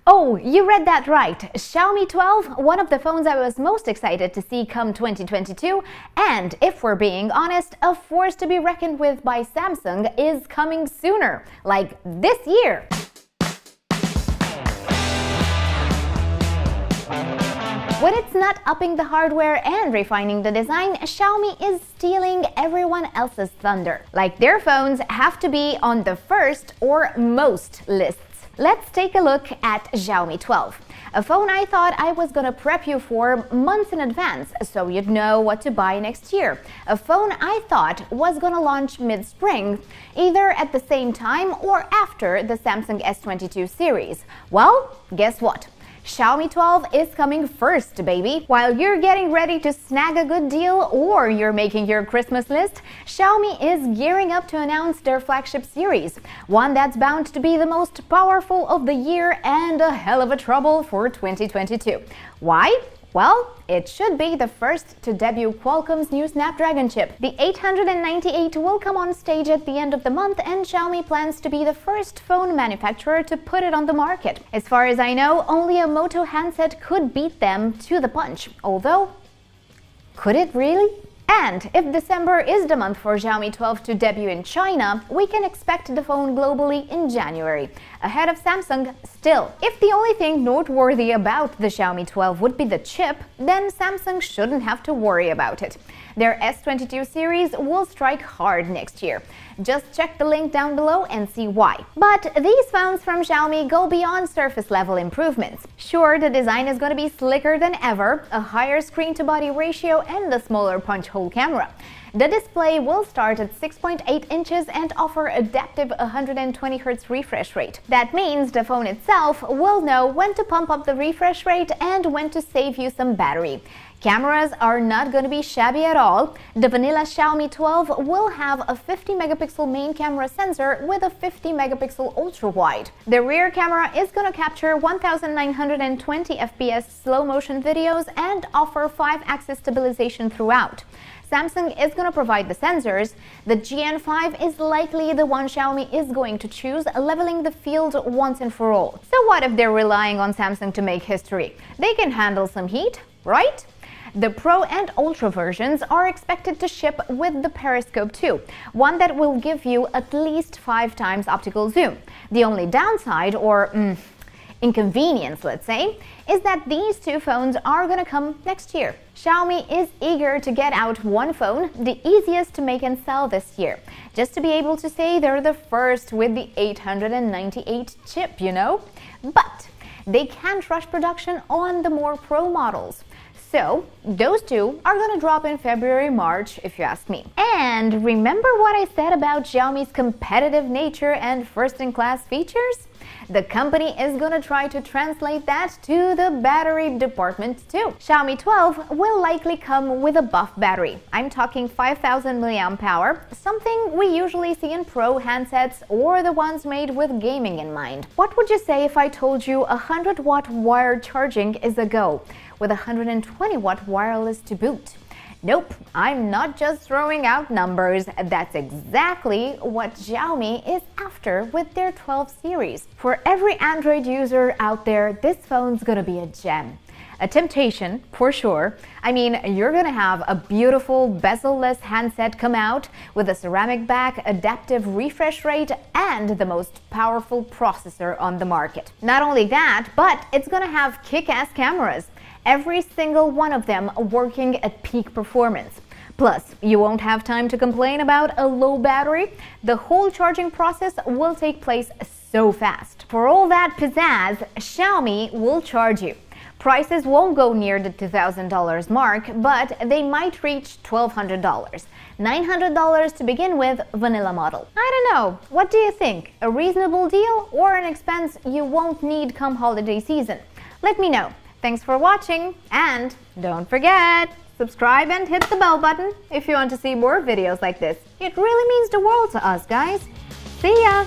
Oh, you read that right. Xiaomi 12, one of the phones I was most excited to see come 2022, and if we're being honest, a force to be reckoned with by Samsung is coming sooner, like this year. When it's not upping the hardware and refining the design, Xiaomi is stealing everyone else's thunder. Like their phones have to be on the first or most lists. Let's take a look at Xiaomi 12, a phone I thought I was gonna prep you for months in advance so you'd know what to buy next year. A phone I thought was gonna launch mid-spring, either at the same time or after the Samsung S22 series. Well, guess what? Xiaomi 12 is coming first, baby! While you're getting ready to snag a good deal or you're making your Christmas list, Xiaomi is gearing up to announce their flagship series, one that's bound to be the most powerful of the year and a hell of a trouble for 2022. Why? Well, it should be the first to debut Qualcomm's new Snapdragon chip. The 898 will come on stage at the end of the month, and Xiaomi plans to be the first phone manufacturer to put it on the market. As far as I know, only a Moto handset could beat them to the punch. Although, could it really? And if December is the month for Xiaomi 12 to debut in China, we can expect the phone globally in January, ahead of Samsung still. If the only thing noteworthy about the Xiaomi 12 would be the chip, then Samsung shouldn't have to worry about it. Their S22 series will strike hard next year. Just check the link down below and see why. But these phones from Xiaomi go beyond surface-level improvements. Sure, the design is going to be slicker than ever, a higher screen-to-body ratio and a smaller punch-hole camera. The display will start at 6.8 inches and offer adaptive 120Hz refresh rate. That means the phone itself will know when to pump up the refresh rate and when to save you some battery. Cameras are not going to be shabby at all. The vanilla Xiaomi 12 will have a 50-megapixel main camera sensor with a 50-megapixel ultra-wide. The rear camera is going to capture 1920 FPS slow-motion videos and offer 5-axis stabilization throughout. Samsung is going to provide the sensors. The GN5 is likely the one Xiaomi is going to choose, leveling the field once and for all. So what if they're relying on Samsung to make history? They can handle some heat, right? The Pro and Ultra versions are expected to ship with the Periscope 2, one that will give you at least 5 times optical zoom. The only downside, or inconvenience, let's say, is that these two phones are gonna come next year. Xiaomi is eager to get out one phone, the easiest to make and sell this year, just to be able to say they're the first with the 898 chip, you know? But they can't rush production on the more Pro models. So, those two are gonna drop in February, March, if you ask me. And remember what I said about Xiaomi's competitive nature and first-in-class features? The company is gonna try to translate that to the battery department too. Xiaomi 12 will likely come with a buff battery. I'm talking 5000 mAh, something we usually see in Pro handsets or the ones made with gaming in mind. What would you say if I told you 100-watt wired charging is a go, with 120-watt wireless to boot? Nope, I'm not just throwing out numbers. That's exactly what Xiaomi is after with their 12 series. For every Android user out there, this phone's gonna be a gem. A temptation, for sure. I mean, you're gonna have a beautiful bezel-less handset come out with a ceramic back, adaptive refresh rate, and the most powerful processor on the market. Not only that, but it's gonna have kick-ass cameras, every single one of them working at peak performance. Plus, you won't have time to complain about a low battery. The whole charging process will take place so fast. For all that pizzazz, Xiaomi will charge you. Prices won't go near the $2,000 mark, but they might reach $1,200. $900 to begin with, vanilla model. I don't know, what do you think? A reasonable deal or an expense you won't need come holiday season? Let me know. Thanks for watching, and don't forget, subscribe and hit the bell button if you want to see more videos like this. It really means the world to us, guys. See ya!